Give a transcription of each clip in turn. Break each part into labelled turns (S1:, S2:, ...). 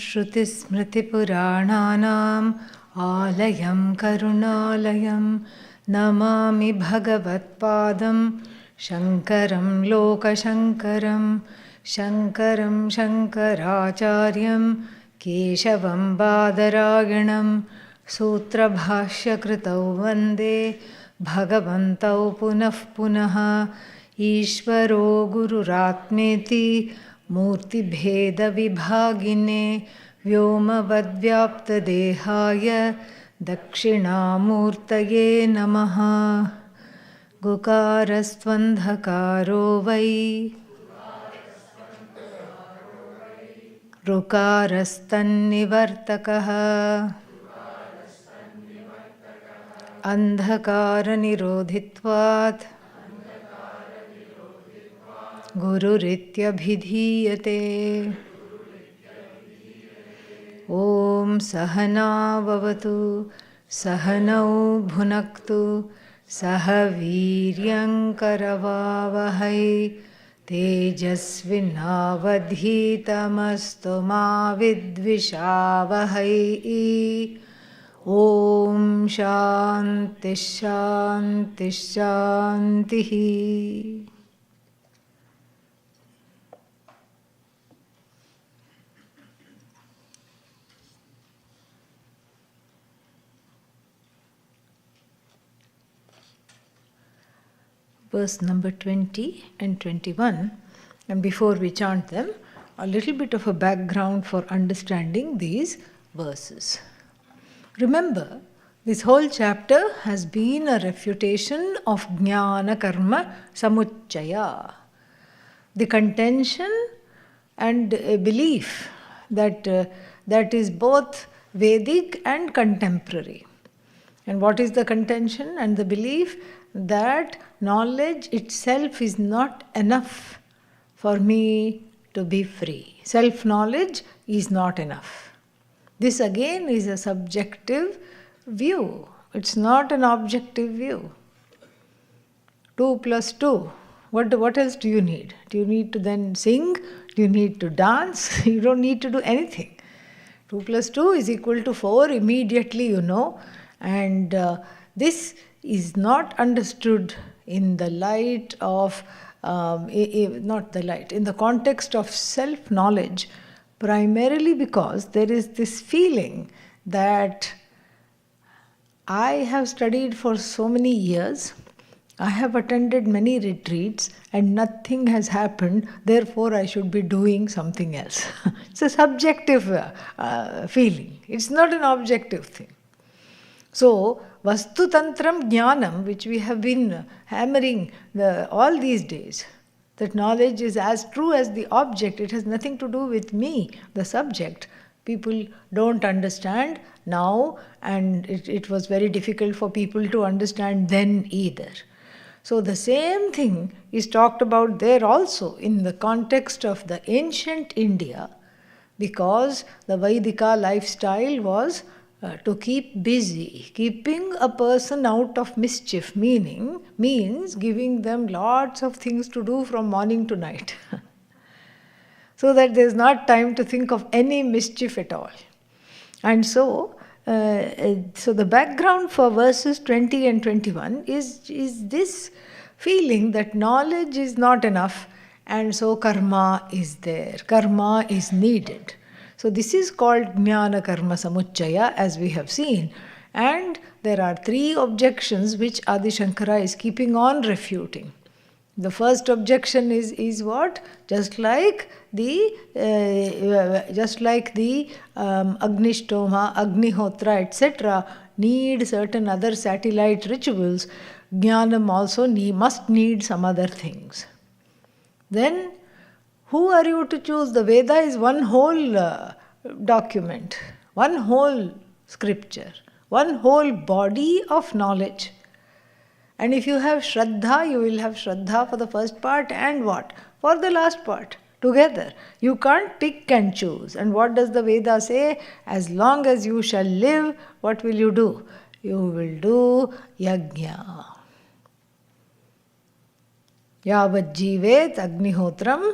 S1: श्रुतिस्मृतिपुराणानाम् आलयं करुणालयं नमामि भगवत्पादं शङ्करं लोकशङ्करं शङ्करं शङ्कराचार्यं केशवं बादरायणं सूत्रभाष्यकृतौ वन्दे भगवन्तौ पुनः पुनः ईश्वरो गुरुरात्मेति मूर्तिभेदविभागिने व्योमवद्व्याप्तदेहाय दक्षिणामूर्तये नमः। गुकारस्त्वन्धकारो वै ऋकारस्तन्निवर्तकः अन्धकारनिरोधित्वात् गुरुरित्यभिधीयते। ॐ सहना भवतु सहनौ भुनक्तु सह वीर्यङ्करवावहै तेजस्विनावधीतमस्तु मा विद्विषावहै। ॐ शान्तिः शान्तिः शान्तिः। Verse number 20 and 21, and before we chant them, a little bit of a background for understanding these verses. Remember, this whole chapter has been a refutation of Jnana Karma Samuchchaya, the contention and a belief that that is both Vedic and contemporary. And what is the contention and the belief? That knowledge itself is not enough for me to be free. Self-knowledge is not enough. This again is a subjective view. It's not an objective view. 2 plus 2. What else do you need? Do you need to then sing? Do you need to dance? You don't need to do anything. 2 plus 2 is equal to 4. Immediately you know. And this is not understood in the light of, not the light, in the context of self-knowledge, primarily because there is this feeling that I have studied for so many years, I have attended many retreats and nothing has happened, therefore I should be doing something else. It's a subjective feeling. It's not an objective thing. So, Vastu Tantram Jnanam, which we have been hammering all these days, that knowledge is as true as the object, it has nothing to do with me, the subject. People don't understand now, and it was very difficult for people to understand then either. So the same thing is talked about there also in the context of the ancient India, because the Vaidika lifestyle was to keep busy. Keeping a person out of mischief means giving them lots of things to do from morning to night. So that there's not time to think of any mischief at all. And so the background for verses 20 and 21 is this feeling that knowledge is not enough, and so karma is there. Karma is needed. So this is called Jnana Karma Samuchchaya, as we have seen. And there are 3 objections which Adi Shankara is keeping on refuting. The first objection is what? Just like the Agnishtoma, Agnihotra, etc. need certain other satellite rituals, Jnanam also must need some other things. Then, who are you to choose? The Veda is one whole document, one whole scripture, one whole body of knowledge. And if you have Shraddha, you will have Shraddha for the first part and what? For the last part, together. You can't pick and choose. And what does the Veda say? As long as you shall live, what will you do? You will do yajna. Yavat jivet agnihotram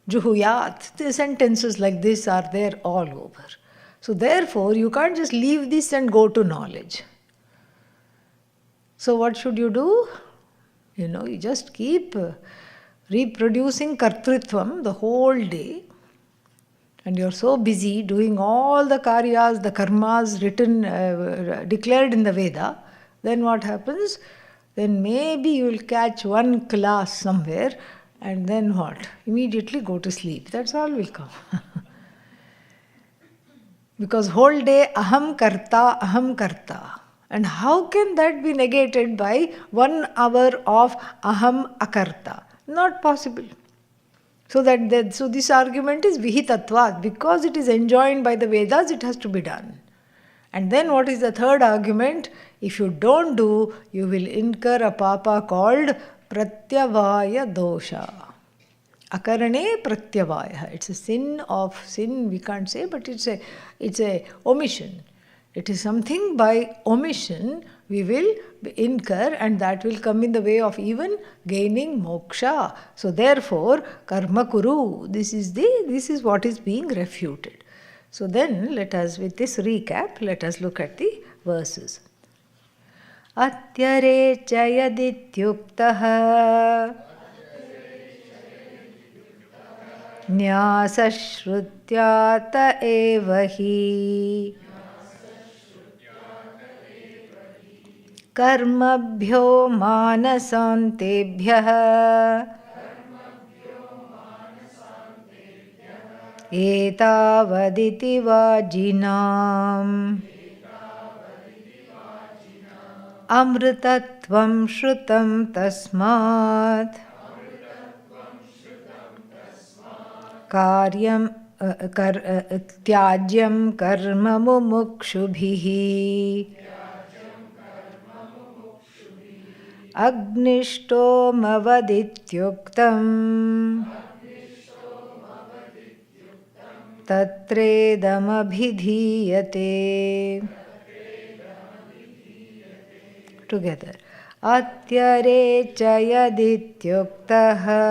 S1: Juhuyat. The sentences like this are there all over. So therefore, you can't just leave this and go to knowledge. So what should you do? You just keep reproducing kartritvam the whole day. And you're so busy doing all the karyas, the karmas written, declared in the Veda, then what happens? Then maybe you will catch one class somewhere, and then what? Immediately go to sleep. That's all will come. Because whole day aham karta. And how can that be negated by 1 hour of aham akarta? Not possible. So this argument is vihitatvat. Because it is enjoined by the Vedas, it has to be done. And then what is the third argument? If you don't do, you will incur a papa called pratyavaya dosha. Akarane pratyavaya. It's a sin, we can't say, but it's a omission. It is something by omission we will incur, and that will come in the way of even gaining moksha. So therefore, karma kuru. This is what is being refuted. So then, with this recap, let us look at the verses. Atyare chayadityuktaha nyasashrutyata evahi karmabhyo manasantebhyah etavaditi vajinam amritatvam shrutam tasmat karyam tyajyam karma mumukshubhihi agnishtomavadityuktam tatredamabhidhiyate. Together. Atyare chayadityuktaha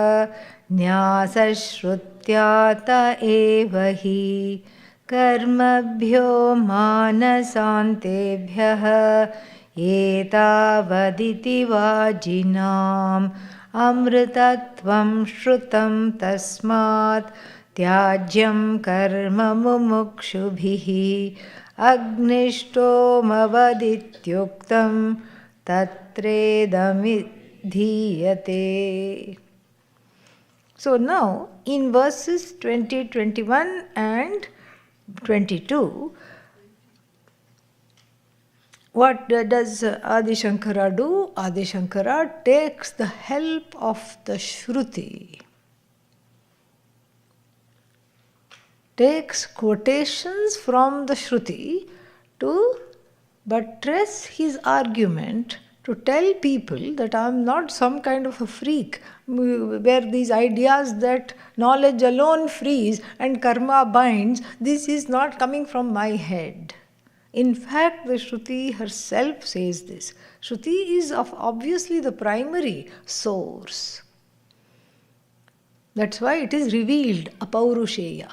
S1: nyasashrutyata evahi karmabhyo manasantebhyah etavaditi vajinam amritatvam shrutam tasmat tyajyam karma mumukshubhihi agnishtomavadityuktam tatredamidhiyate. So now in verses 20, 21 and 22, what does Adi Shankara do? Adi Shankara takes the help of the Shruti, takes quotations from the Shruti to buttress his argument, to tell people that I am not some kind of a freak where these ideas that knowledge alone frees and karma binds, this is not coming from my head. In fact, the Shruti herself says this. Shruti is obviously the primary source. That's why it is revealed, apaurusheya,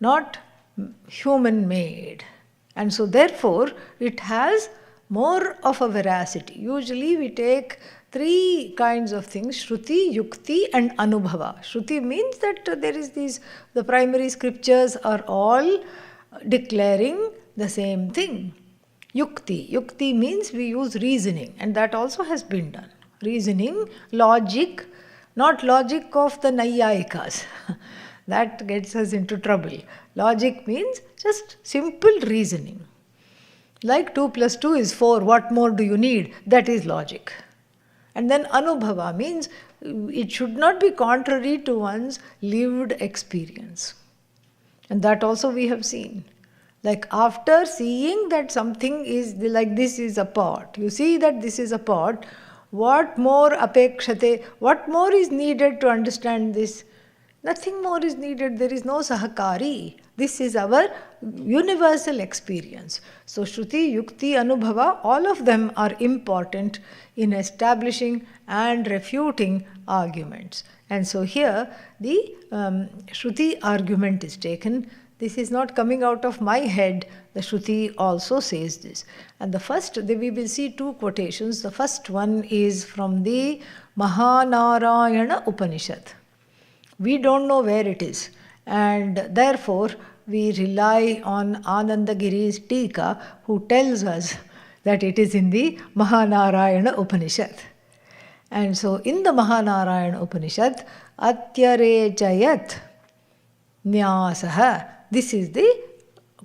S1: not human-made. And so therefore, it has more of a veracity. Usually we take 3 kinds of things: Shruti, Yukti and Anubhava. Shruti means that the primary scriptures are all declaring the same thing. Yukti means we use reasoning, and that also has been done. Reasoning, logic, not logic of the Naiyayikas. That gets us into trouble. Logic means just simple reasoning. Like 2 plus 2 is 4, what more do you need? That is logic. And then Anubhava means it should not be contrary to one's lived experience. And that also we have seen. Like after seeing that something is like this is a pot, you see that this is a pot, what more apekshate, what more is needed to understand this? Nothing more is needed. There is no sahakari. This is our universal experience. So Shruti, Yukti, Anubhava, all of them are important in establishing and refuting arguments. And so here the Shruti argument is taken. This is not coming out of my head. The Shruti also says this. And the first, we will see two quotations. The first one is from the Mahanarayana Upanishad. We don't know where it is, and therefore we rely on Anandagiri's Tika, who tells us that it is in the Mahanarayana Upanishad. And so in the Mahanarayana Upanishad, Atyarechayat Nyasaha. This is the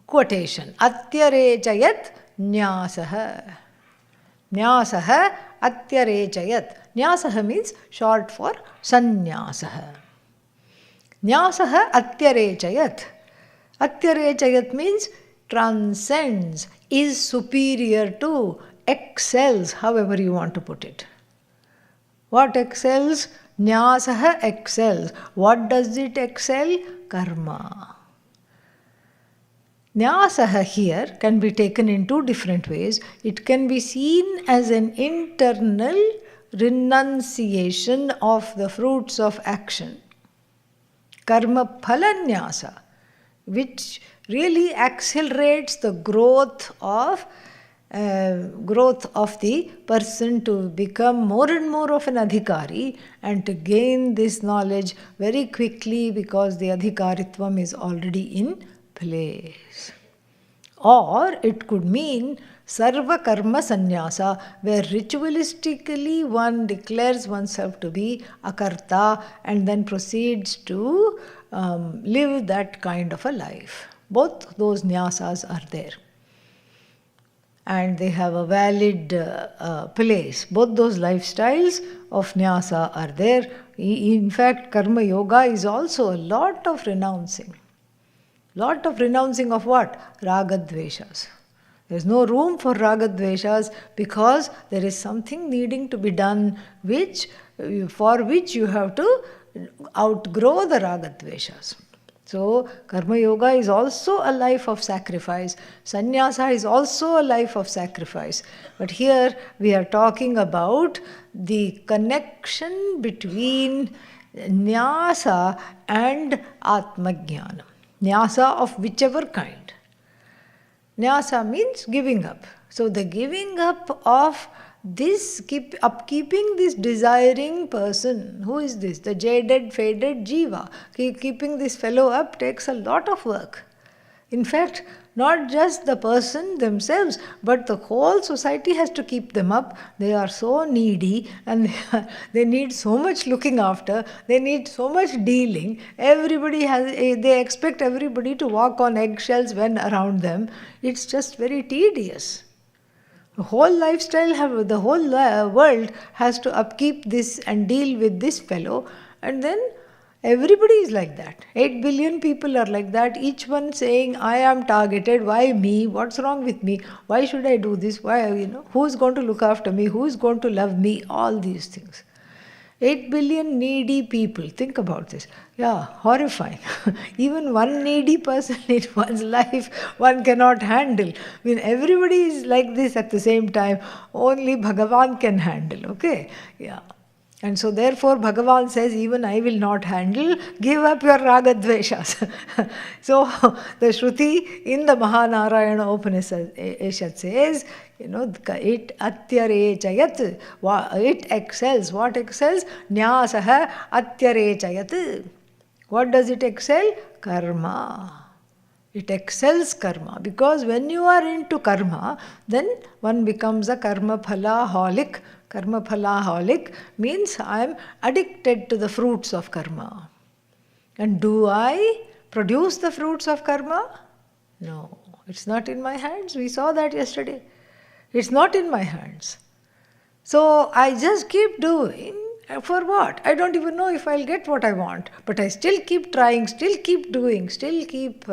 S1: quotation. Atyarechayat Nyasaha. Nyasaha Atyarechayat. Nyasaha means short for Sanyasaha. Nyasaha Atyarechayat. Atyarechayat means transcends, is superior to, excels, however you want to put it. What excels? Nyasaha excels. What does it excel? Karma. Nyasaha here can be taken in two different ways. It can be seen as an internal renunciation of the fruits of action. Karma phalanyasa, which really accelerates the growth of the person to become more and more of an adhikari and to gain this knowledge very quickly because the adhikaritvam is already in place. Or it could mean sarva karma sannyasa, where ritualistically one declares oneself to be akarta and then proceeds to live that kind of a life. Both those nyasas are there. And they have a valid place. Both those lifestyles of nyasa are there. In fact, karma yoga is also a lot of renouncing. Lot of renouncing of what? Ragadveshas. There is no room for ragadveshas because there is something needing to be done for which you have to outgrow the ragadveshas. So, karma yoga is also a life of sacrifice. Sannyasa is also a life of sacrifice. But here we are talking about the connection between nyasa and atmajnana. Nyasa of whichever kind. Nyasa means giving up. So the giving up of this, upkeeping this desiring person, who is this? The jaded, faded jiva. Keeping this fellow up takes a lot of work. In fact, not just the person themselves, but the whole society has to keep them up. They are so needy and they need so much looking after. They need so much dealing. They expect everybody to walk on eggshells when around them. It's just very tedious. The whole lifestyle, the whole world has to upkeep this and deal with this fellow, and then everybody is like that. 8 billion people are like that, each one saying, I am targeted, why me, what's wrong with me, why should I do this, who is going to look after me, who is going to love me, all these things. 8 billion needy people, think about this. Yeah, horrifying. Even one needy person in one's life, one cannot handle. Everybody is like this at the same time. Only Bhagavan can handle, okay? Yeah. And so therefore Bhagavan says, even I will not handle, give up your ragadveshas. So the Shruti in the Mahanarayana Upanishad says, it atyarechayat, it excels. What excels? Nyasaha atyarechayat. What does it excel? Karma. It excels karma, because when you are into karma, then one becomes a karma phala-holic. Karma phala-holic means I am addicted to the fruits of karma. And do I produce the fruits of karma? No, it's not in my hands. We saw that yesterday. It's not in my hands. So I just keep doing. For what? I don't even know if I'll get what I want. But I still keep trying, still keep doing, still keep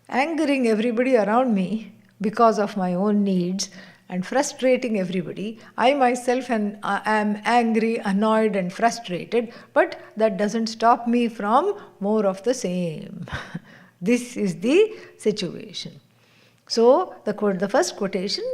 S1: angering everybody around me because of my own needs. and frustrating everybody. I myself am angry, annoyed, and frustrated, but that doesn't stop me from more of the same. This is the situation. So, the first quotation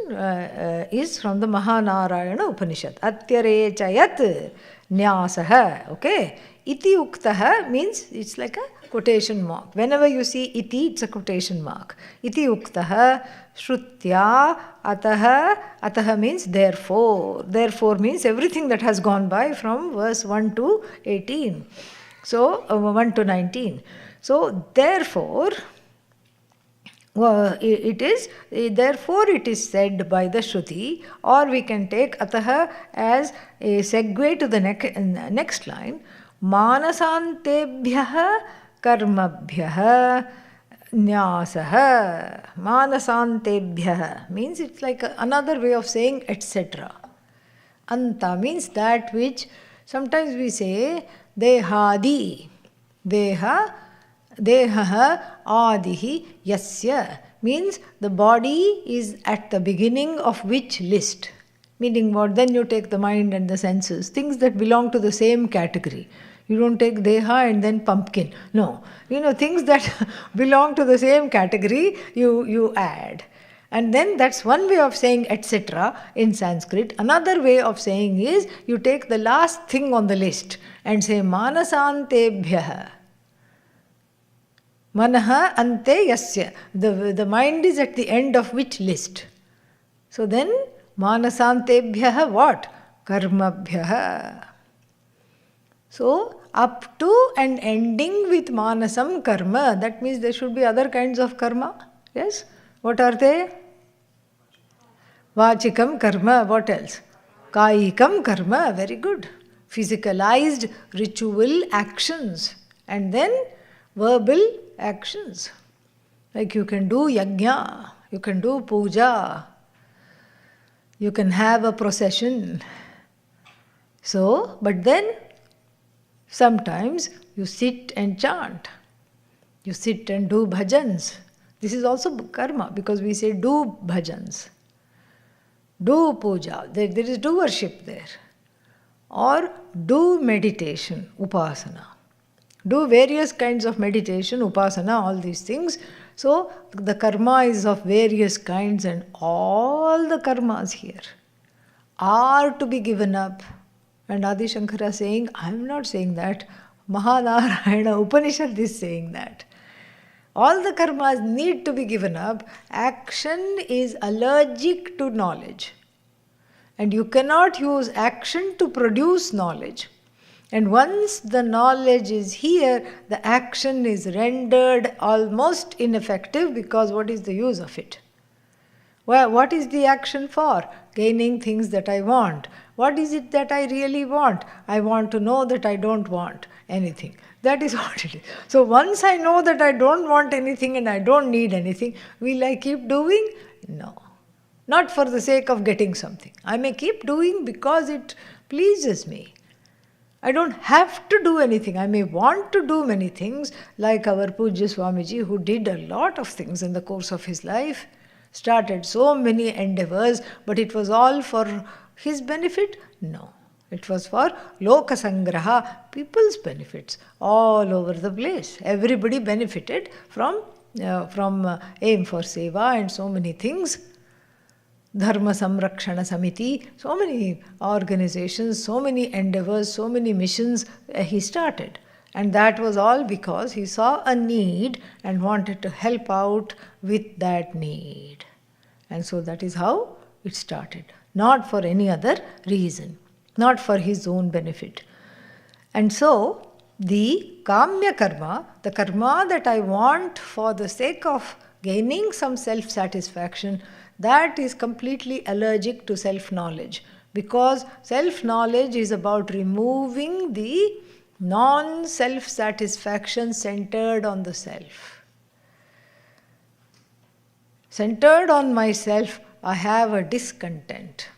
S1: is from the Mahanarayana Upanishad. Atyare chayat nyasaha. Okay? Iti uktaha means it's like a quotation mark. Whenever you see iti, it's a quotation mark. Iti uktaha shrutya ataha means therefore. Therefore means everything that has gone by from verse 1 to 18. So, 1 to 19. So, therefore, therefore it is said by the Shruti, or we can take ataha as a segue to the next line. Manasantebhyah karmabhyah nyasah. Manasantebhyah means it's like another way of saying etc. Anta means that which sometimes we say dehadi. Deha adihi yasya means the body is at the beginning of which list. Meaning what? Then you take the mind and the senses, things that belong to the same category. You don't take deha and then pumpkin. No. Things that belong to the same category, you add. And then that's one way of saying etc. in Sanskrit. Another way of saying is you take the last thing on the list and say manasantebhyah. Manaha ante yasya. The mind is at the end of which list? So then, manasantebhyah what? Karmabhyah. So, up to and ending with manasam karma. That means there should be other kinds of karma. Yes? What are they? Vachikam karma. What else? Kayikam karma. Very good. Physicalized ritual actions. And then verbal actions. Like you can do yajna, you can do puja, you can have a procession. So, but then sometimes you sit and chant, you sit and do bhajans. This is also karma because we say do bhajans, do puja, there is do worship there, or do meditation, upasana. Do various kinds of meditation, upasana, all these things. So, the karma is of various kinds, and all the karmas here are to be given up. And Adi Shankara saying, I am not saying that. Mahanarayana Upanishad is saying that. All the karmas need to be given up. Action is allergic to knowledge. And you cannot use action to produce knowledge. And once the knowledge is here, the action is rendered almost ineffective because what is the use of it? Well, what is the action for? Gaining things that I want. What is it that I really want? I want to know that I don't want anything. That is what it is. So once I know that I don't want anything and I don't need anything, will I keep doing? No. Not for the sake of getting something. I may keep doing because it pleases me. I don't have to do anything. I may want to do many things, like our Pujya Swamiji, who did a lot of things in the course of his life, started so many endeavors, but it was all for his benefit? No. It was for Loka Sangraha, people's benefits, all over the place. Everybody benefited from Aim for Seva and so many things. Dharma Samrakshana Samiti, so many organizations, so many endeavors, so many missions he started. And that was all because he saw a need and wanted to help out with that need. And so that is how it started. Not for any other reason, not for his own benefit. And so the Kamya Karma, the karma that I want for the sake of gaining some self-satisfaction, that is completely allergic to self-knowledge, because self-knowledge is about removing the non-self-satisfaction centered on the self. Centered on myself, I have a discontentment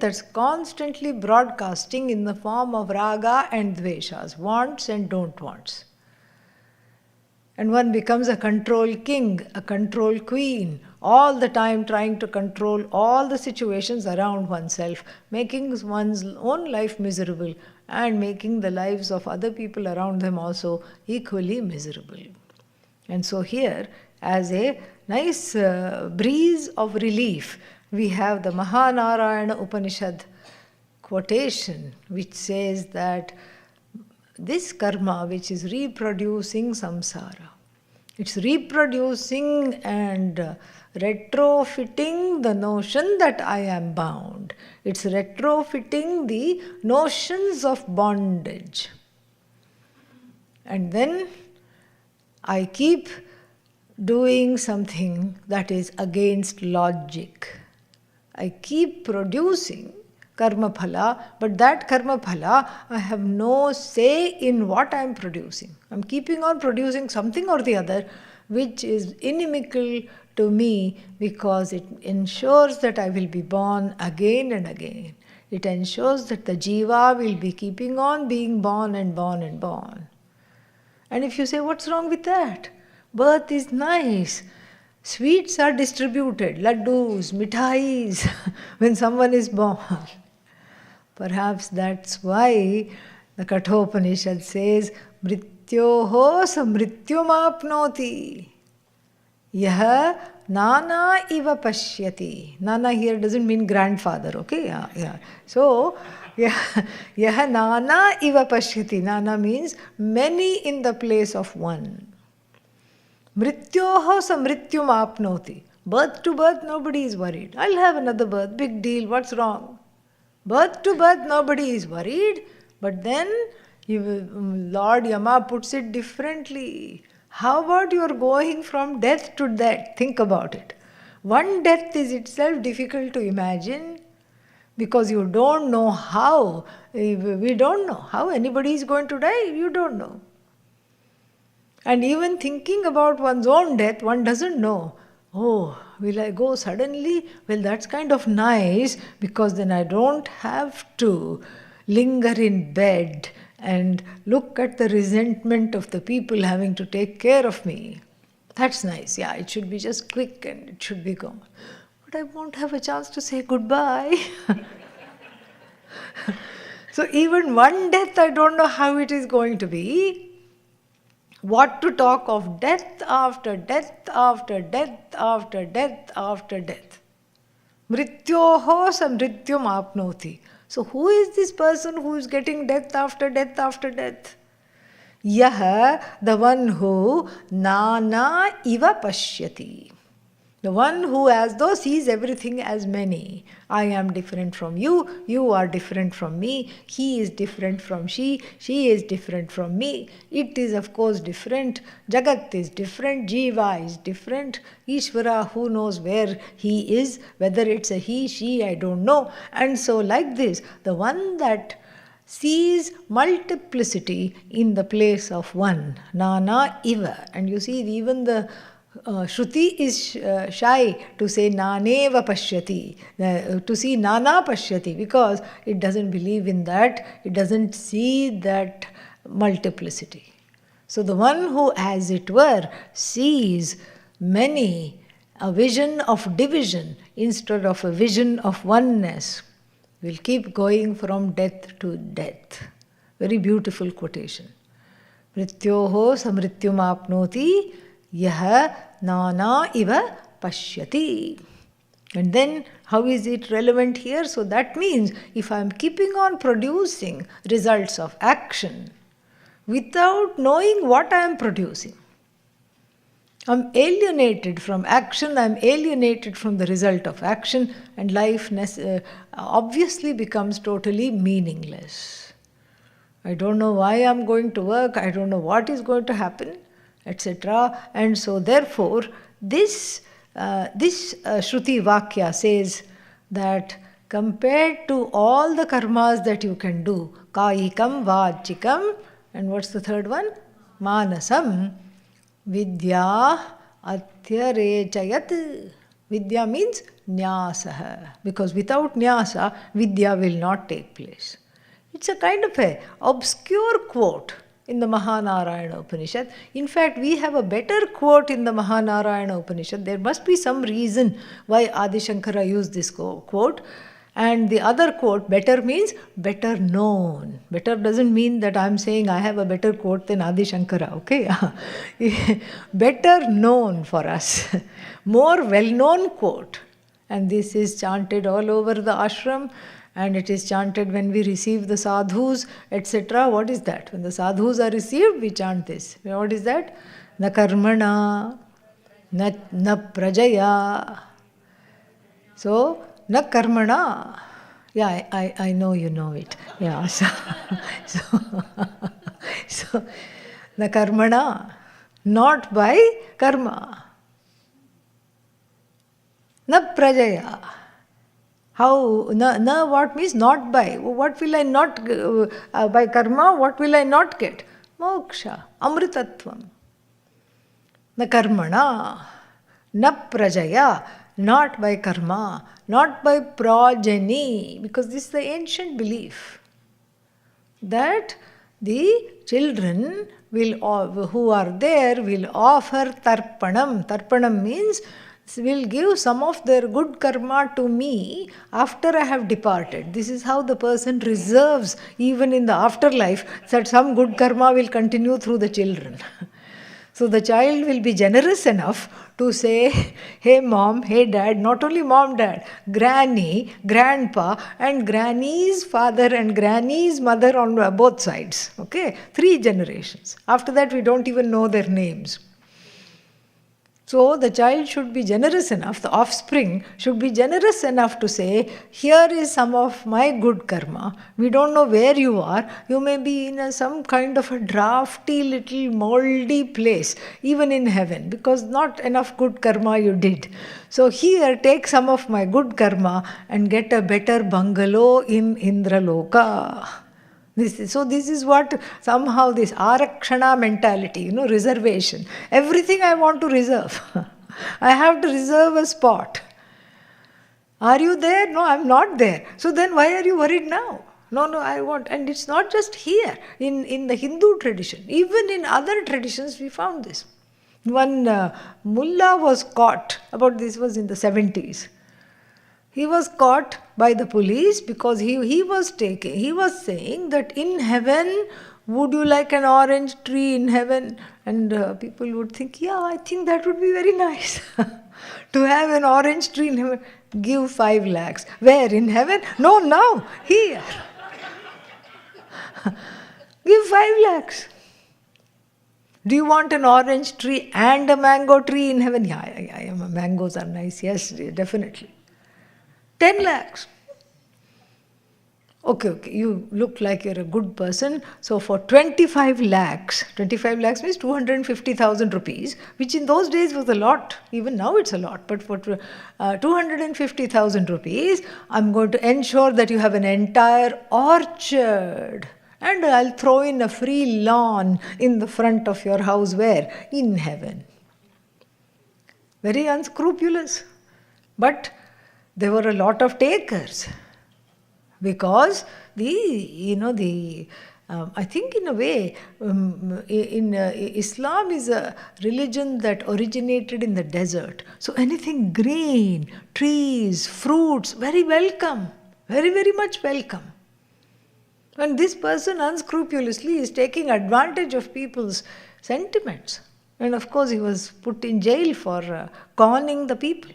S1: that's constantly broadcasting in the form of raga and dveshas, wants and don't wants. And one becomes a control king, a control queen, all the time trying to control all the situations around oneself, making one's own life miserable and making the lives of other people around them also equally miserable. And so here, as a nice breeze of relief, we have the Mahanarayana Upanishad quotation which says that this karma which is reproducing samsara, it's reproducing and retrofitting the notion that I am bound. It's retrofitting the notions of bondage. And then I keep doing something that is against logic. I keep producing karma phala, but that karma phala, I have no say in what I am producing. I am keeping on producing something or the other which is inimical to me because it ensures that I will be born again and again. It ensures that the jiva will be keeping on being born and born and born. And if you say, what's wrong with that? Birth is nice. Sweets are distributed, laddus, mithais, when someone is born. Perhaps that's why the Kathopanishad says, Mrityoho samrityumapnoti. Yaha nana iva pashyati. Nana here doesn't mean grandfather, okay? Yeah. So, yaha nana iva pashyati. Nana means many in the place of one. Mrityoho samrityumapnoti. Birth to birth, nobody is worried. I'll have another birth, big deal, what's wrong? Birth to birth, nobody is worried. But then, Lord Yama puts it differently. How about you are going from death to death? Think about it. One death is itself difficult to imagine because you don't know how. We don't know how anybody is going to die. You don't know. And even thinking about one's own death, one doesn't know. Oh, will I go suddenly? Well, that's kind of nice because then I don't have to linger in bed and look at the resentment of the people having to take care of me. That's nice. Yeah, it should be just quick and it should be gone. But I won't have a chance to say goodbye. So even one death, I don't know how it is going to be. What to talk of death after death after death after death after death. Mrityoho samrityum apnoti. So who is this person who is getting death after death after death? Yaha, the one who nana iva pashyati. The one who as though sees everything as many. I am different from you, you are different from me, he is different from she is different from me. It is of course different, Jagat is different, Jiva is different, Ishvara who knows where he is, whether it's a he, she, I don't know. And so like this, the one that sees multiplicity in the place of one, Nana Iva. And you see even the Shruti is shy to say Naneva Pashyati, to see Nana Pashyati, because it doesn't believe in that, it doesn't see that multiplicity. So the one who, as it were, sees many, a vision of division instead of a vision of oneness, will keep going from death to death. Very beautiful quotation. Mrityoho samrityum apnoti yaha nana iva pashyati. And then how is it relevant here? So that means if I am keeping on producing results of action without knowing what I am producing, I am alienated from action, I am alienated from the result of action, and life obviously becomes totally meaningless. I don't know why I am going to work, I don't know what is going to happen, etc. And so therefore, this Shruti Vakya says that compared to all the karmas that you can do, Kayikam, Vachikam, and what's the third one? Manasam, Vidya Atyarechayat. Vidya means Nyasaha, because without Nyasa, Vidya will not take place. It's a kind of a obscure quote. in the Mahanarayana Upanishad. In fact, we have a better quote in the Mahanarayana Upanishad. There must be some reason why Adi Shankara used this quote. And the other quote, better, means better known. Better doesn't mean that I'm saying I have a better quote than Adi Shankara, okay? Better known for us. More well-known quote. And this is chanted all over the ashram, and it is chanted when we receive the sadhus, etc. What is that? When the sadhus are received, we chant this. What is that? Na karmana, na prajaya. So, na karmana. Yeah, I know you know it. Yeah, so na karmana, not by karma. Na prajaya. How? Na what means not by? What will I not, by karma, what will I not get? Moksha, amritatvam. Na karmana, na prajaya, not by karma, not by progeny, because this is the ancient belief that the children who are there will offer tarpanam. Tarpanam means will give some of their good karma to me after I have departed. This is how the person reserves, even in the afterlife, that some good karma will continue through the children. So the child will be generous enough to say, hey mom, hey dad, not only mom, dad, granny, grandpa, and granny's father and granny's mother on both sides. Okay, 3 generations. After that, we don't even know their names. So the child should be generous enough, the offspring should be generous enough to say, here is some of my good karma. We don't know where you are. You may be in some kind of a drafty little moldy place, even in heaven, because not enough good karma you did. So here, take some of my good karma and get a better bungalow in Indraloka. This is what somehow this arakshana mentality, reservation. Everything I want to reserve. I have to reserve a spot. Are you there? No, I'm not there. So then why are you worried now? No, I want. And it's not just here. In the Hindu tradition, even in other traditions we found this. One mullah was caught, this was in the 70s. He was caught by the police because he was saying that in heaven, would you like an orange tree in heaven? And people would think, yeah, I think that would be very nice. To have an orange tree in heaven. Give 5 lakhs. Where? In heaven? No, now. Here. Give 5 lakhs. Do you want an orange tree and a mango tree in heaven? Yeah, mangoes are nice. Yes, definitely. 10 lakhs. Okay, you look like you're a good person. So for 25 lakhs means 250,000 rupees, which in those days was a lot. Even now it's a lot. But for 250,000 rupees, I'm going to ensure that you have an entire orchard. And I'll throw in a free lawn in the front of your house. Where? In heaven. Very unscrupulous. But there were a lot of takers, because I think in a way, Islam is a religion that originated in the desert. So anything green, trees, fruits, very welcome, very, very much welcome. And this person unscrupulously is taking advantage of people's sentiments. And of course, he was put in jail for conning the people.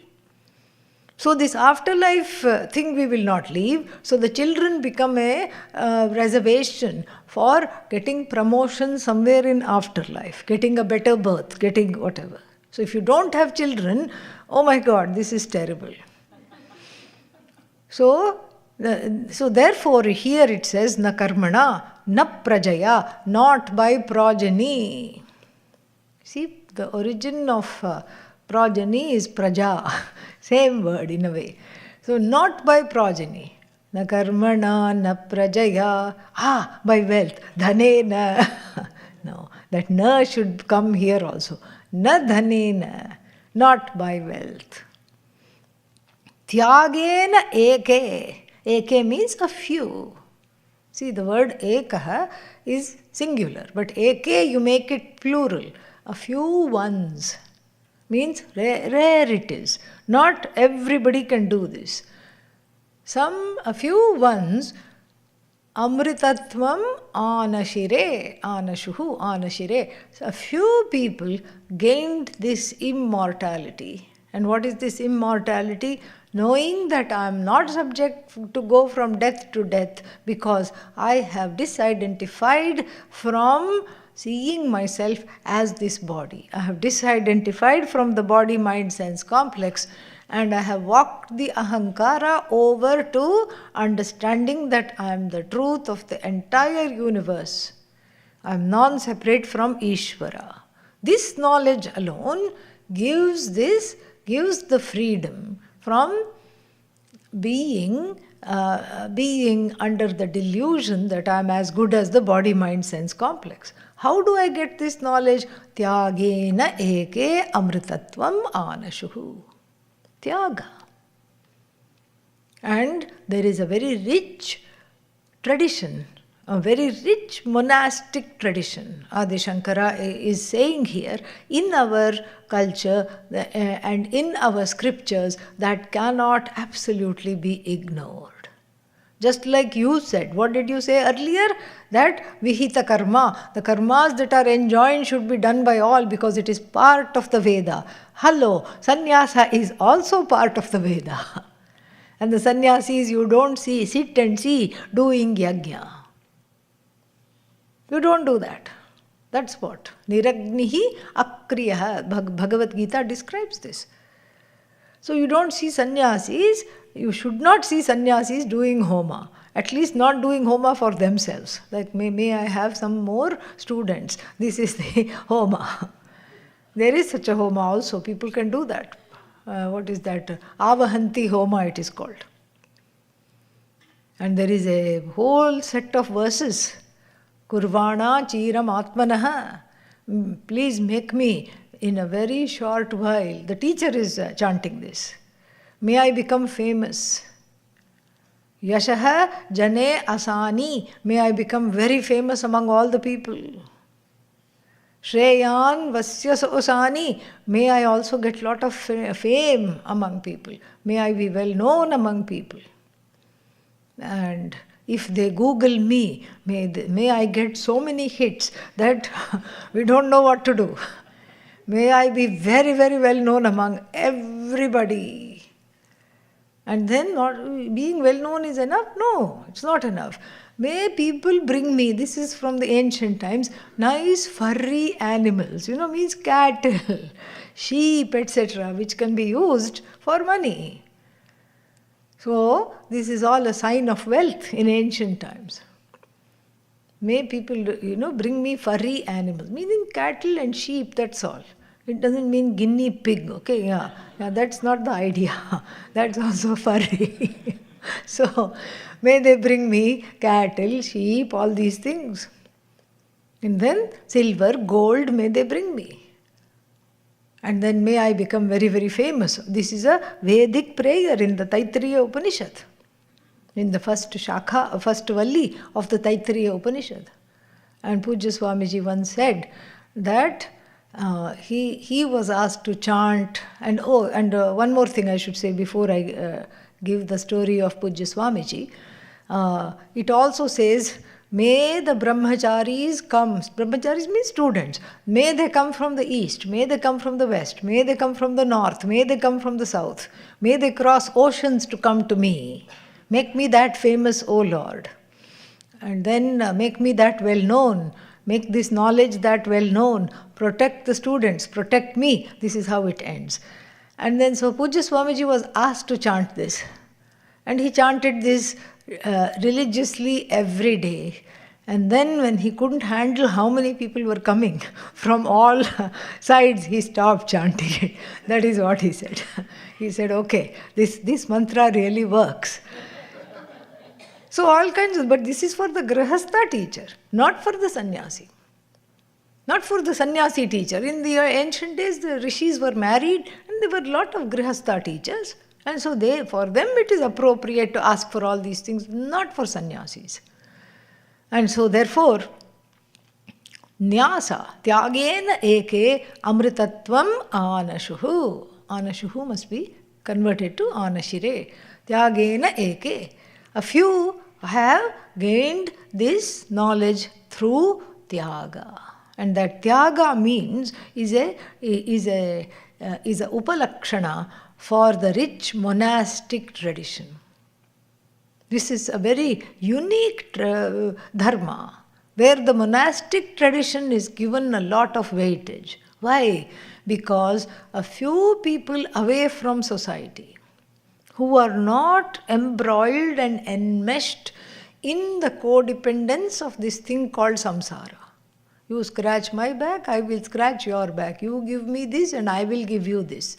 S1: So this afterlife thing we will not leave. So the children become a reservation for getting promotion somewhere in afterlife, getting a better birth, getting whatever. So if you don't have children, oh my God, this is terrible. So therefore here it says, na karmana, na prajaya, not by progeny. See, the origin of progeny is praja, same word in a way. So not by progeny. Na karmana, na prajaya, by wealth, dhanena. No, that na should come here also. Na dhanena, not by wealth. Tyagena eke. Eke means a few. See, the word ekaha is singular, but eke you make it plural. A few ones means rare it is. Not everybody can do this. A few ones, amritatvam anashire, anashuhu, anashire. So a few people gained this immortality. And what is this immortality? Knowing that I am not subject to go from death to death because I have disidentified from seeing myself as this body. I have disidentified from the body, mind, sense complex, and I have walked the ahankara over to understanding that I am the truth of the entire universe. I am non-separate from Ishvara. This knowledge alone gives the freedom from being under the delusion that I am as good as the body, mind, sense complex. How do I get this knowledge? Tyagena eke amritatvam anashuhu. Tyaga. And there is a very rich tradition, a very rich monastic tradition, Adi Shankara is saying here, in our culture and in our scriptures that cannot absolutely be ignored. Just like you said, what did you say earlier? That vihita karma, the karmas that are enjoined should be done by all because it is part of the Veda. Hello, sannyasa is also part of the Veda. And the sannyasis you don't sit and see doing yajna. You don't do that. That's what. Niragnihi akriyaha. Bhagavad Gita describes this. So you don't see sannyasis, you should not see sannyasis doing homa. At least not doing homa for themselves. Like, may I have some more students? This is the homa. There is such a homa also. People can do that. What is that? Avahanti homa it is called. And there is a whole set of verses. Kurvana chiram atmanaha. Please make me in a very short while. The teacher is chanting this. May I become famous. Yashaha jane asani. May I become very famous among all the people. Shreyan vasya osani. May I also get lot of fame among people. May I be well known among people. And if they Google me, may I get so many hits that we don't know what to do. May I be very, very well known among everybody. And then being well known is enough? No, it's not enough. May people bring me, this is from the ancient times, nice furry animals, means cattle, sheep, etc., which can be used for money. So, this is all a sign of wealth in ancient times. May people, bring me furry animals, meaning cattle and sheep, that's all. It doesn't mean guinea pig, okay? Yeah, that's not the idea. That's also furry. So, may they bring me cattle, sheep, all these things. And then silver, gold, may they bring me. And then may I become very, very famous. This is a Vedic prayer in the Taittiriya Upanishad. In the first Shakha, first Valli of the Taittiriya Upanishad. And Pujya Swamiji once said that he was asked to chant. And one more thing I should say before I give the story of Pujya Swamiji. It also says, may the brahmacharis come. Brahmacharis means students. May they come from the east. May they come from the west. May they come from the north. May they come from the south. May they cross oceans to come to me. Make me that famous, O Lord. And then make me that well known. Make this knowledge that well known. Protect the students. Protect me. This is how it ends. And then so Pujya Swamiji was asked to chant this. And he chanted this religiously every day. And then when he couldn't handle how many people were coming from all sides, he stopped chanting it. That is what he said. He said, okay, this mantra really works. So all kinds of, but this is for the grihastha teacher, not for the sannyasi. Not for the sannyasi teacher. In the ancient days, the rishis were married and there were a lot of grihastha teachers. And so for them it is appropriate to ask for all these things, not for sannyasis. And so therefore, Nyasa, Tyagena eke amritatvam anashuhu. Anashuhu must be converted to anashire. Tyagena eke. A few have gained this knowledge through tyaga. And that tyaga means is a upalakshana for the rich monastic tradition. This is a very unique dharma, where the monastic tradition is given a lot of weightage. Why? Because a few people away from society, who are not embroiled and enmeshed in the codependence of this thing called samsara. You scratch my back, I will scratch your back. You give me this and I will give you this.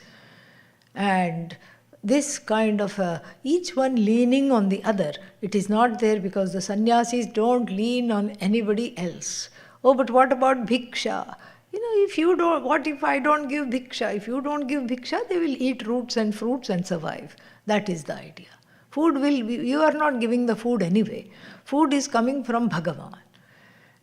S1: And this kind of each one leaning on the other, it is not there because the sannyasis don't lean on anybody else. Oh, but what about bhiksha? If you don't, what if I don't give bhiksha? If you don't give bhiksha, they will eat roots and fruits and survive. That is the idea. You are not giving the food anyway. Food is coming from Bhagavan.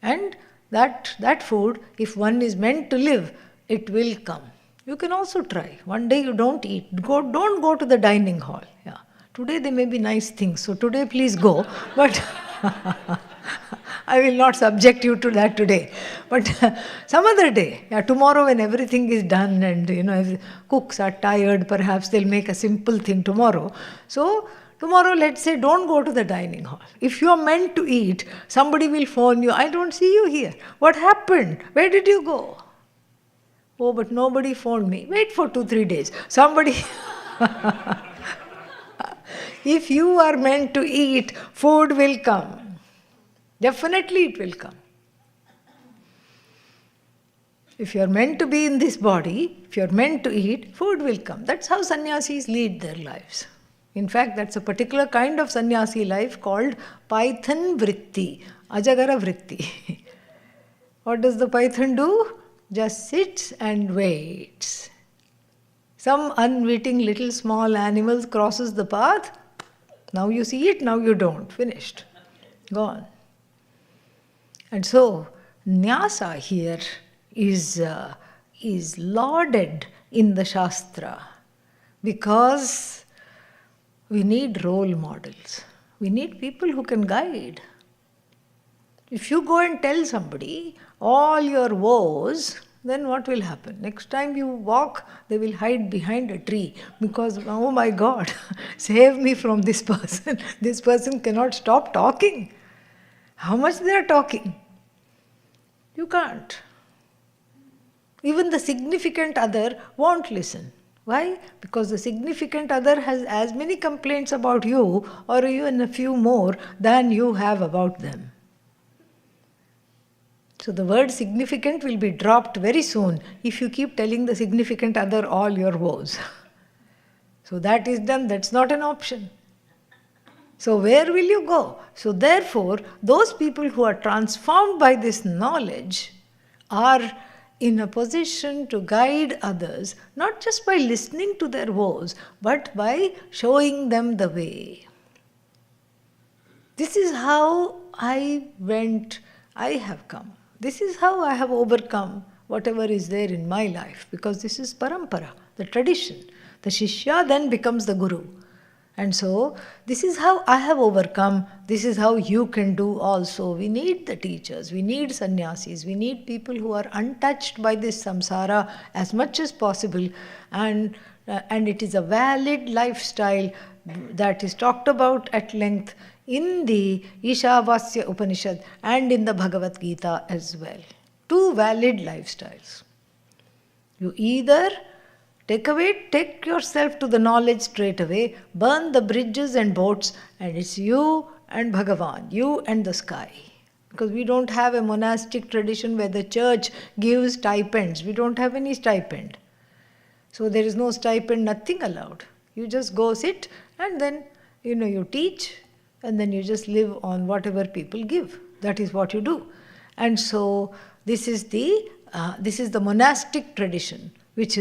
S1: And that food, if one is meant to live, it will come. You can also try. One day you don't eat. Don't go to the dining hall. Yeah. Today there may be nice things. So today please go. But I will not subject you to that today. But some other day, tomorrow when everything is done and if cooks are tired, perhaps they'll make a simple thing tomorrow. So tomorrow, let's say, don't go to the dining hall. If you are meant to eat, somebody will phone you, I don't see you here. What happened? Where did you go? Oh, but nobody phoned me. Wait for 2-3 days. Somebody... If you are meant to eat, food will come. Definitely it will come. If you are meant to be in this body, if you are meant to eat, food will come. That's how sannyasis lead their lives. In fact, that's a particular kind of sannyasi life called Python Vritti, Ajagara Vritti. What does the python do? Just sits and waits. Some unwitting little small animal crosses the path. Now you see it, now you don't. Finished. Gone. And so, Nyasa here is lauded in the Shastra because we need role models. We need people who can guide. If you go and tell somebody all your woes, then what will happen? Next time you walk, they will hide behind a tree because, oh my God, save me from this person. This person cannot stop talking. How much they are talking? You can't. Even the significant other won't listen. Why? Because the significant other has as many complaints about you, or even a few more, than you have about them. So the word significant will be dropped very soon if you keep telling the significant other all your woes. So that is done, that's not an option. So where will you go? So therefore, those people who are transformed by this knowledge are in a position to guide others, not just by listening to their woes, but by showing them the way. This is how I have come. This is how I have overcome whatever is there in my life, because this is parampara, the tradition. The shishya then becomes the guru. And so, this is how I have overcome, this is how you can do also. We need the teachers, we need sannyasis, we need people who are untouched by this samsara as much as possible. And it is a valid lifestyle that is talked about at length in the Ishavasya Upanishad and in the Bhagavad Gita as well. Two valid lifestyles. You either take yourself to the knowledge straight away, burn the bridges and boats, and it's you and Bhagavan, you and the sky. Because we don't have a monastic tradition where the church gives stipends. We don't have any stipend. So there is no stipend, nothing allowed. You just go sit and then, you teach and then you just live on whatever people give. That is what you do. And so this is the monastic tradition, which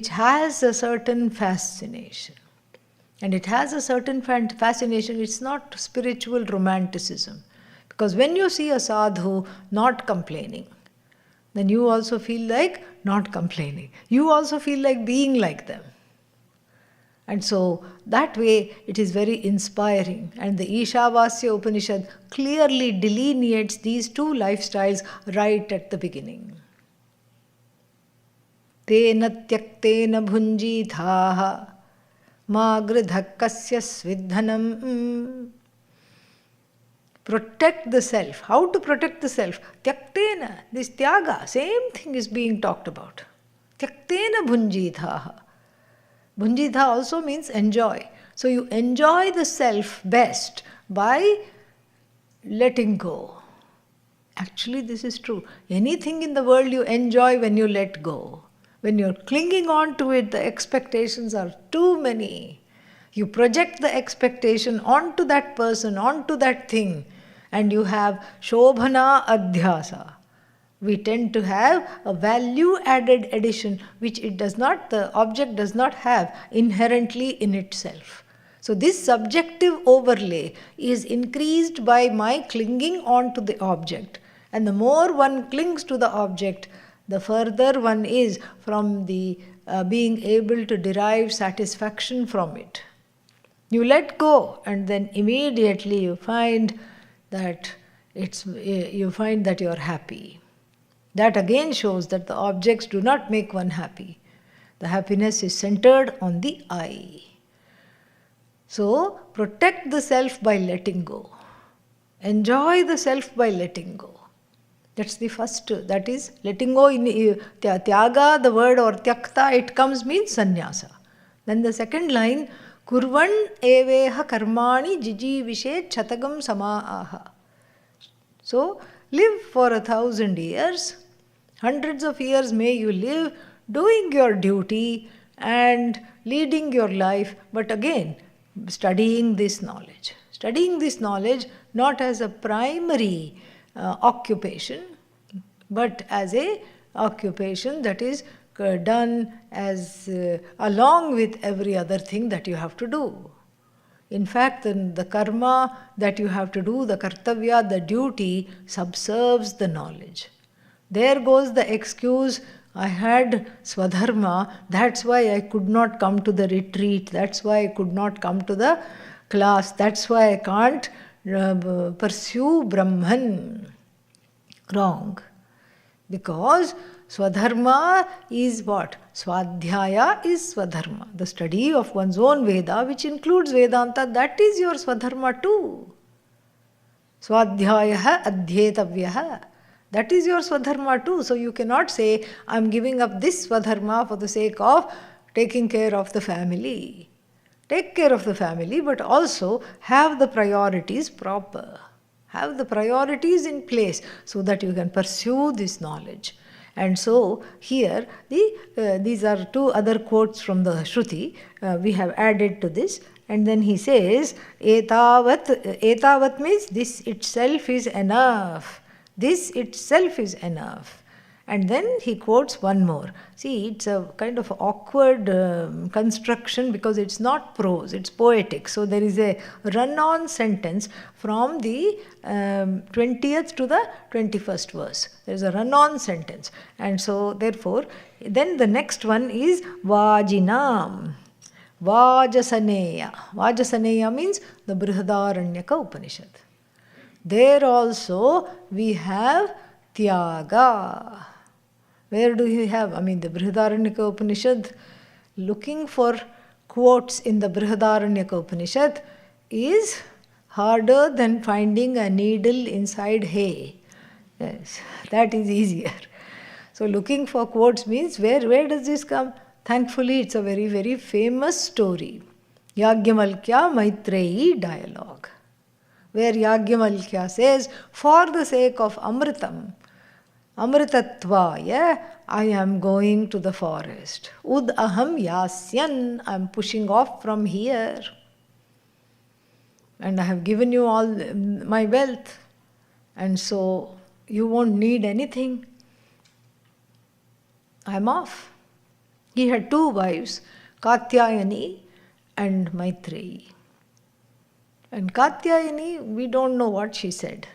S1: has a certain fascination. And it has a certain fascination. It's not spiritual romanticism. Because when you see a sadhu not complaining, then you also feel like not complaining. You also feel like being like them. And so that way it is very inspiring. And the Ishavasya Upanishad clearly delineates these two lifestyles right at the beginning. Tena tyaktena bhunjithaha ma gridhakkasya svidhanam. Protect the self. How to protect the self? Tyaktena, this tyaga, same thing is being talked about. Tyaktena bhunjithaha. Bhunjitha also means enjoy. So you enjoy the self best by letting go. Actually, this is true. Anything in the world you enjoy when you let go. When you're clinging on to it, the expectations are too many. You project the expectation onto that person, onto that thing, and you have Shobhana Adhyasa. We tend to have a value-added addition which the object does not have inherently in itself. So this subjective overlay is increased by my clinging on to the object. And the more one clings to the object, the further one is from the being able to derive satisfaction from it. You let go, and then immediately you find that you're happy. That again shows that the objects do not make one happy. The happiness is centered on the I. So, protect the self by letting go. Enjoy the self by letting go. That's the first, that is letting go. In tyaga, the word, or tyakta, it comes means sannyasa. Then the second line, kurvan eveha karmani jijivishe chatagam samaaha. So, live for 1,000 years. Hundreds of years may you live doing your duty and leading your life, but again, studying this knowledge. Studying this knowledge not as a primary occupation, but as a occupation that is done as along with every other thing that you have to do. In fact, the karma that you have to do, the kartavya, the duty, subserves the knowledge. There goes the excuse, I had swadharma, that's why I could not come to the retreat, that's why I could not come to the class, that's why I can't pursue Brahman. Wrong. Because swadharma is what? Swadhyaya is swadharma. The study of one's own Veda, which includes Vedanta, that is your swadharma too. Swadhyaya adhyetavyaha. That is your swadharma too. So you cannot say, I am giving up this swadharma for the sake of taking care of the family. Take care of the family, but also have the priorities proper. Have the priorities in place so that you can pursue this knowledge. And so here, these are two other quotes from the Shruti we have added to this. And then he says, etavat means this itself is enough. This itself is enough. And then he quotes one more. See, it's a kind of awkward construction because it's not prose, it's poetic. So there is a run-on sentence from the 20th to the 21st verse. There is a run-on sentence. And so therefore, then the next one is Vajinam. Vajasaneya. Vajasaneya means the Brihadaranyaka Upanishad. There also we have Tyaga. Where do we have? The Brihadaranyaka Upanishad, looking for quotes in the Brihadaranyaka Upanishad is harder than finding a needle inside hay. Yes, that is easier. So looking for quotes means where does this come? Thankfully, it's a very, very famous story. Yagyavalkya Maitreyi dialogue, where Yagyavalkya says, for the sake of Amritam, Amritatvaya, I am going to the forest. Ud aham yasyan, I am pushing off from here. And I have given you all my wealth. And so you won't need anything. I am off. He had two wives, Katyayani and Maitreyi. And Katyayani, we don't know what she said.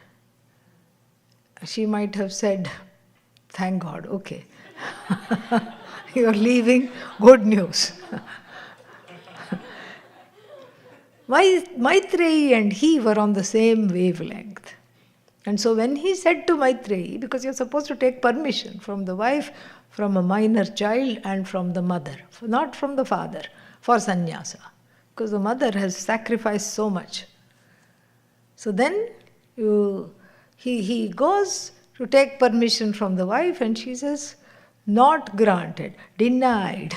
S1: she might have said, thank God, okay. You're leaving, good news. Maitreyi and he were on the same wavelength. And so when he said to Maitreyi, because you're supposed to take permission from the wife, from a minor child, and from the mother, not from the father, for sannyasa, because the mother has sacrificed so much. So then he goes to take permission from the wife, and she says, not granted, denied.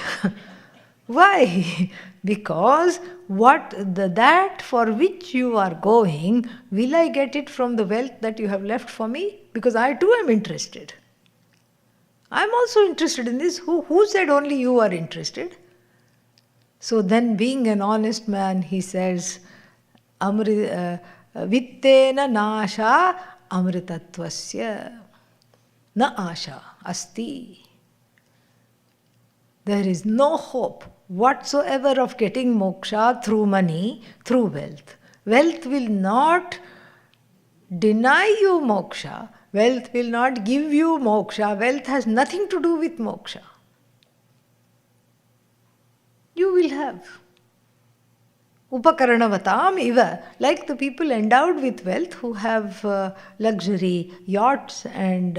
S1: Why? Because that for which you are going, will I get it from the wealth that you have left for me? Because I too am interested. I am also interested in this. Who said only you are interested? So then, being an honest man, he says, Vittena nasha amritatvasya na asha asti. There is no hope whatsoever of getting moksha through money, through wealth. Wealth will not deny you moksha. Wealth will not give you moksha. Wealth has nothing to do with moksha. You will have. Upakaranavatām iva, like the people endowed with wealth who have luxury yachts and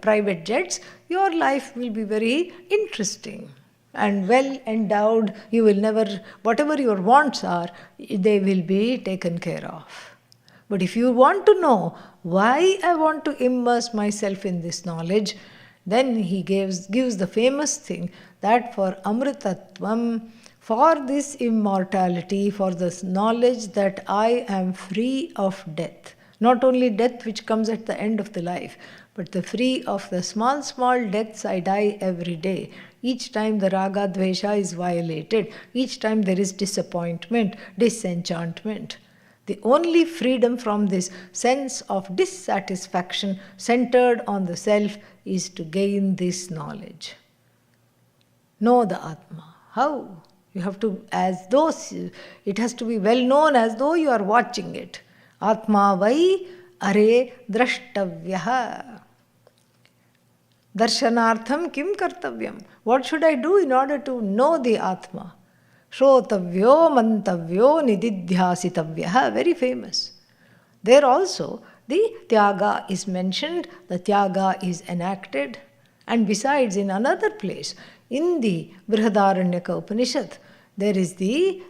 S1: private jets, your life will be very interesting and well endowed. You will never, whatever your wants are, they will be taken care of. But if you want to know why I want to immerse myself in this knowledge, then he gives the famous thing that for Amritatvam, for this immortality, for this knowledge that I am free of death. Not only death which comes at the end of the life, but the free of the small, small deaths I die every day. Each time the raga dvesha is violated, each time there is disappointment, disenchantment. The only freedom from this sense of dissatisfaction centered on the self is to gain this knowledge. Know the Atma. How? You have to, as though, it has to be well known as though you are watching it. Atma vai are drashtavyaha. Darshanartham kim kartavyam. What should I do in order to know the Atma? Shrotavyo mantavyo nididhyasitavyaha. Very famous. There also, the Tyaga is mentioned, the Tyaga is enacted. And besides, in another place, in the Brihadaranyaka Upanishad, there is the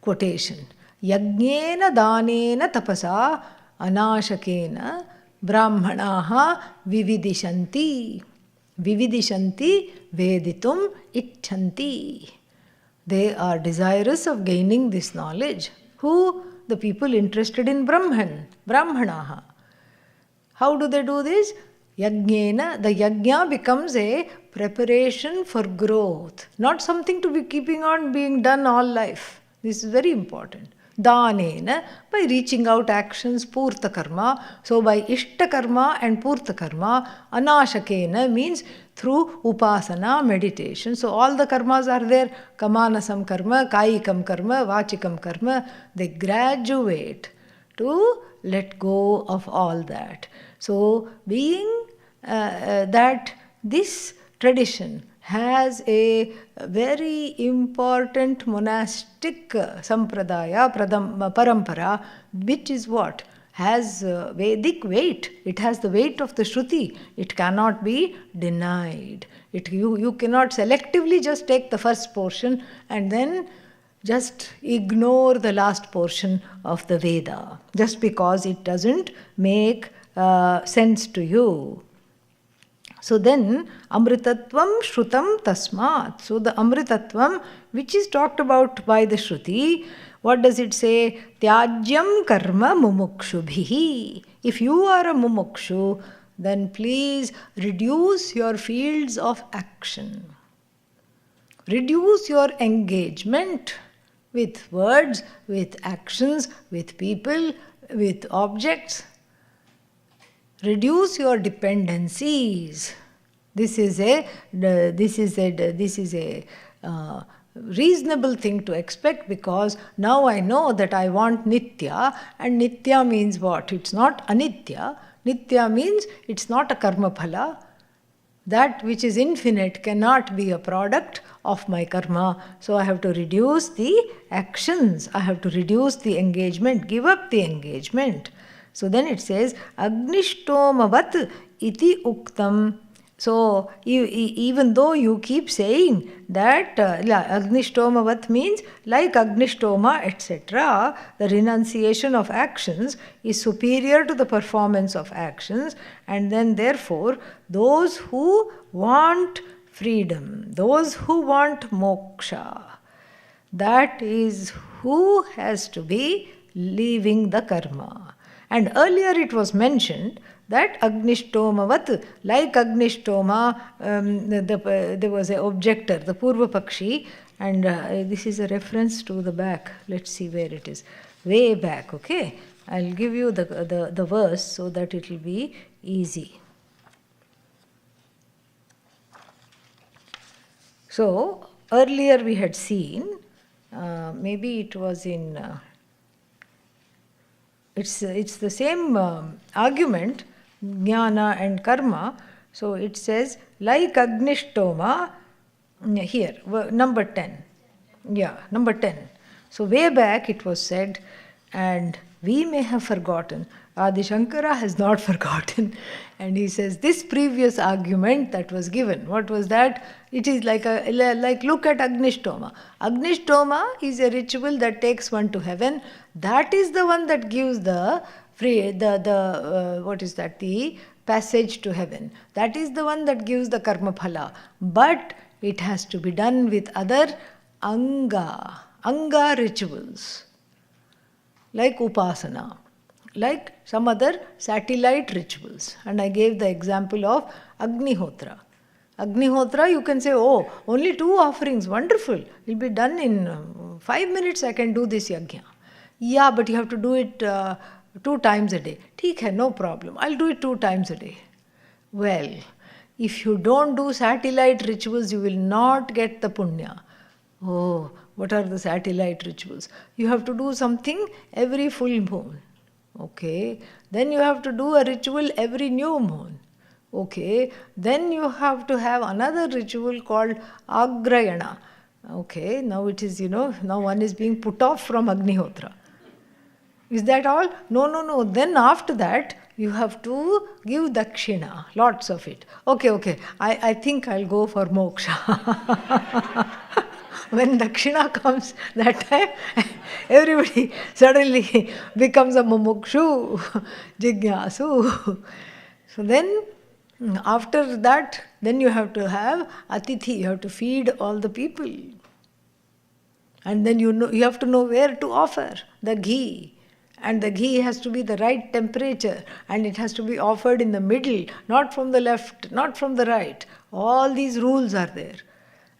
S1: quotation. Yajnena danena tapasa anashakena brahmanaha vividishanti. Vividishanti veditum icchanti. They are desirous of gaining this knowledge. Who? The people interested in Brahmanaha. How do they do this? Yajnena, the yajna becomes a preparation for growth, not something to be keeping on being done all life. This is very important. Danena, by reaching out actions, purta karma. So by ishta karma and purta karma, anashakena means through upasana, meditation. So all the karmas are there. Kamanasam karma, kayikam karma, vachikam karma. They graduate to let go of all that. So being that this tradition has a very important monastic sampradaya, parampara, which is what? Has Vedic weight. It has the weight of the Shruti. It cannot be denied. You cannot selectively just take the first portion and then just ignore the last portion of the Veda, just because it doesn't make sense to you. So then, Amritatvam Shrutam Tasmat. So the Amritatvam, which is talked about by the Shruti, what does it say? Tyajyam karma mumukshubhihi. If you are a mumukshu, then please reduce your fields of action. Reduce your engagement with words, with actions, with people, with objects. Reduce your dependencies. This is a reasonable thing to expect, because now I know that I want Nitya, and Nitya means what? It's not Anitya. Nitya means it's not a karma phala. That which is infinite cannot be a product of my karma. So I have to reduce the actions. I have to reduce the engagement, give up the engagement. So then it says, Agnishtomavat iti uktam. So even though you keep saying that Agnishtomavat means like Agnishtoma, etc., the renunciation of actions is superior to the performance of actions, and then therefore those who want freedom, those who want moksha, that is who has to be leaving the karma. And earlier it was mentioned that Agnishtomavat, like Agnishtoma, there was an objector, the Purva Pakshi, and this is a reference to the back. Let's see where it is. Way back, okay? I'll give you the verse so that it will be easy. So, earlier we had seen, maybe it was in... It's the same argument, jnana and karma. So it says, like Agnishtoma, here, number 10. Yeah, number 10. So way back it was said, and we may have forgotten. Adi Shankara has not forgotten. And he says, this previous argument that was given, what was that? It is like look at Agnishtoma. Agnishtoma is a ritual that takes one to heaven. That is the one that gives the passage to heaven. That is the one that gives the karma phala. But it has to be done with other anga rituals, like upasana, like some other satellite rituals. And I gave the example of Agnihotra. Agnihotra, you can say, oh, only 2 offerings, wonderful. It will be done in 5 minutes, I can do this yajna. Yeah, but you have to do it 2 times a day. Theek hai, no problem. I'll do it 2 times a day. Well, if you don't do satellite rituals, you will not get the punya. Oh, what are the satellite rituals? You have to do something every full moon. Okay. Then you have to do a ritual every new moon. Okay. Then you have to have another ritual called Agrayana. Okay. Now it is, now one is being put off from Agnihotra. Is that all? No. Then after that, you have to give dakshina, lots of it. Okay. I think I'll go for moksha. When dakshina comes, that time everybody suddenly becomes a mumukshu, jignasu. So then, after that, then you have to have atithi, you have to feed all the people. And then you have to know where to offer the ghee. And the ghee has to be the right temperature, and it has to be offered in the middle, not from the left, not from the right. All these rules are there.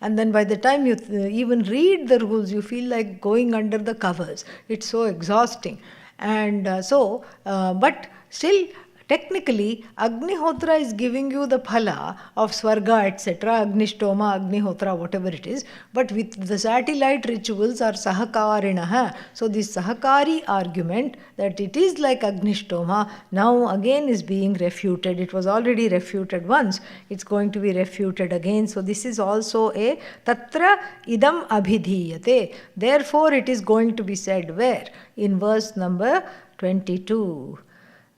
S1: And then by the time you even read the rules, you feel like going under the covers. It's so exhausting. And but still, technically, Agnihotra is giving you the phala of Swarga, etc., Agnishtoma, Agnihotra, whatever it is. But with the satellite rituals are Sahakarinaha. So this Sahakari argument that it is like Agnishtoma now again is being refuted. It was already refuted once. It's going to be refuted again. So this is also a Tatra idam abhidhiyate. Therefore it is going to be said where? In verse number 22.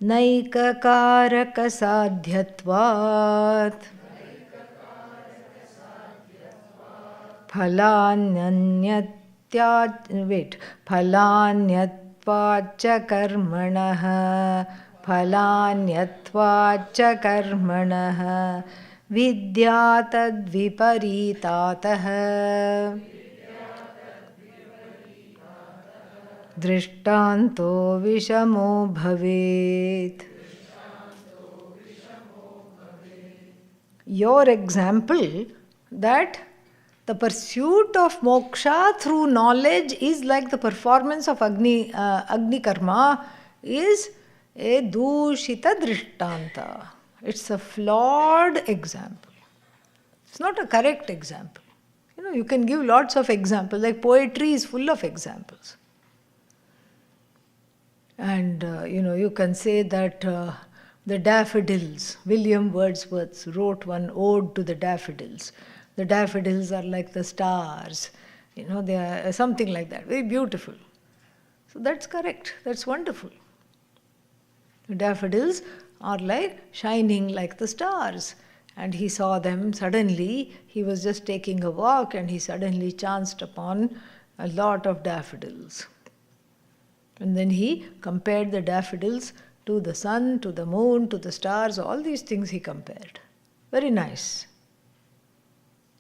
S1: नैककारकसाध्यत्वात् फलान्यत्वाच्च कर्मणः विद्या तद्विपरीतातः दृष्टान्तो विषमो भवेत्. Your example that the pursuit of moksha through knowledge is like the performance of Agni karma is a dushita drishtanta. It's a flawed example. It's not a correct example. You can give lots of examples, like poetry is full of examples. And you can say that the daffodils, William Wordsworth wrote one ode to the daffodils. The daffodils are like the stars, they are something like that, very beautiful. So that's correct, that's wonderful. The daffodils are like shining like the stars. And he saw them suddenly, he was just taking a walk and he suddenly chanced upon a lot of daffodils. And then he compared the daffodils to the sun, to the moon, to the stars, all these things he compared. Very nice.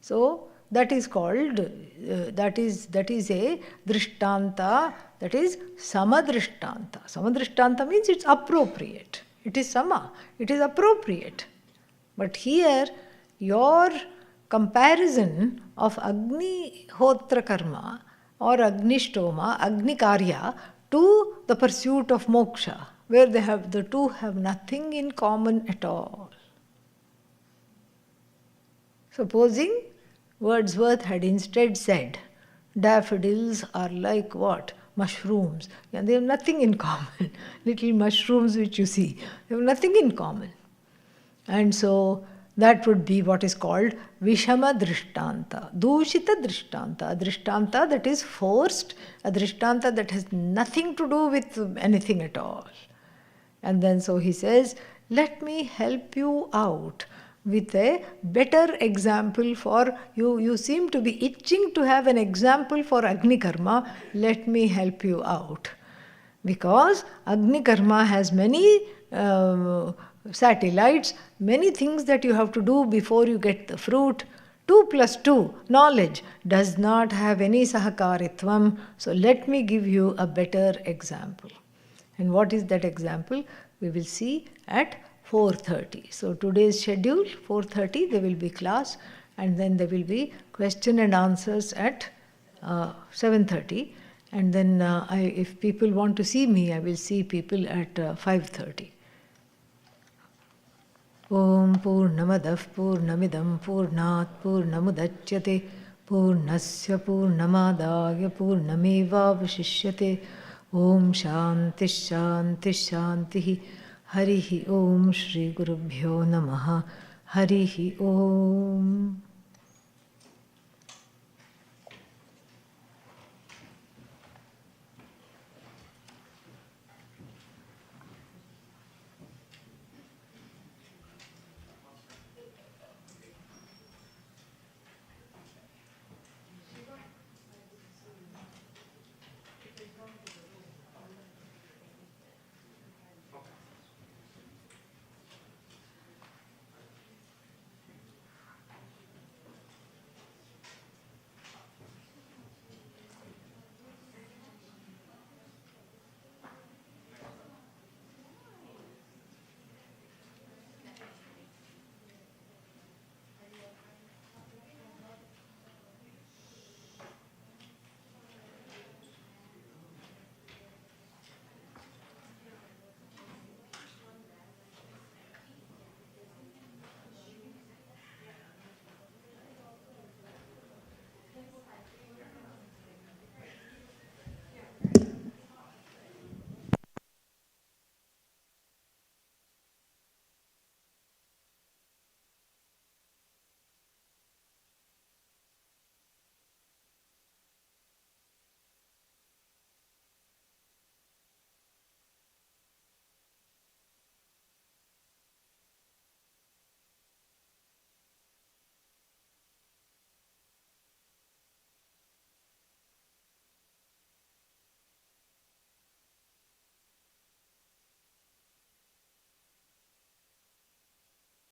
S1: So that is called, that is a drishtanta, that is samadrishtanta. Samadrishtanta means it's appropriate. It is sama, it is appropriate. But here, your comparison of Agnihotra karma or Agnishtoma, Agnikarya, to the pursuit of moksha, where the two have nothing in common at all. Supposing Wordsworth had instead said, daffodils are like what? Mushrooms. And they have nothing in common. Little mushrooms which you see, they have nothing in common. And so that would be what is called Vishama Drishtanta, Dushita Drishtanta, a Drishtanta that is forced, a Drishtanta that has nothing to do with anything at all. And then so he says, let me help you out with a better example for you. You seem to be itching to have an example for Agni Karma. Let me help you out. Because Agni Karma has many satellites, many things that you have to do before you get the fruit. 2 plus 2, knowledge, does not have any sahakaritvam. So let me give you a better example. And what is that example? We will see at 4:30. So today's schedule, 4:30, there will be class, and then there will be question and answers at 7:30. And then if people want to see me, I will see people at 5:30. Om Purnamadah Purnamidam Purnat Purnamudachyate Purnasya Purnamadaya Purnameva Vashishyate. Om Shanti Shanti Shanti. Harihi Om Shri Gurubhyo Namaha. Harihi Om.